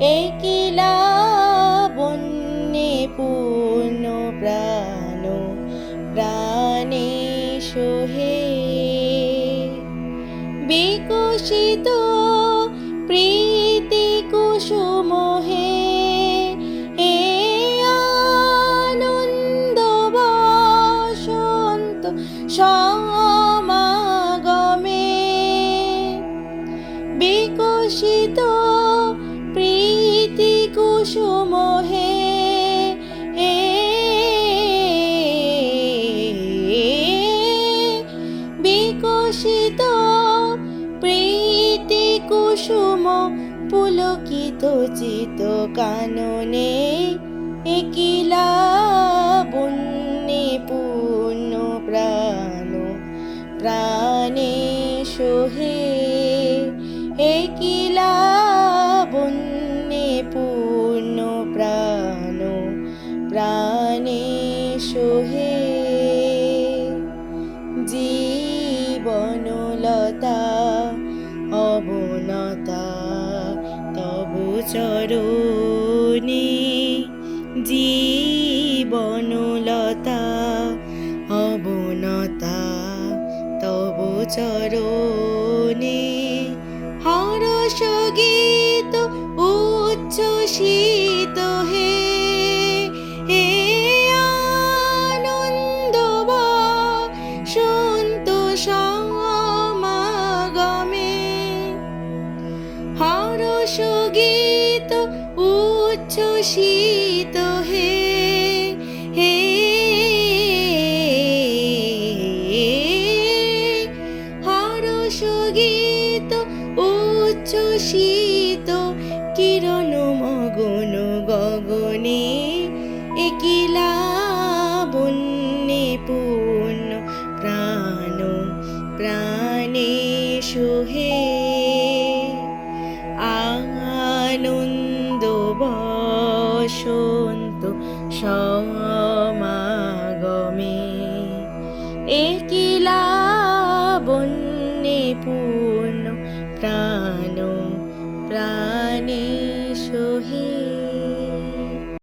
একিলা বন্যে পূর্ণ প্রাণ প্রাণে সোহে বিকশিত প্রীতি কুসুম হে হে আনন্দ বসন্ত সমাগমে বিকশিত প্রীতি কুসুম হে হে বিকশিত প্রীতি কুসুম পুলকিত চিত কাননে একিলা বন্যে পূর্ণ প্রাণ প্রাণে সোহে একিলা বন্যে পূর্ণ প্রাণ প্রাণে সোহে জীবনলতা অবনতা তবু চরণে জীবনলতা অবনতা তবু চরণে হরষ গীত উচ্ছ্বসিত হে হে আনন্দ বসন্ত সমাগমে হরষ গীত উচ্ছ্বসিত হে হে হরষ গীত উচ্ছ্বসিত কিরণ মগন গগনে একিলা বন্যে পূর্ণ প্রাণ প্রাণে সোহে আনন্দ বসন্ত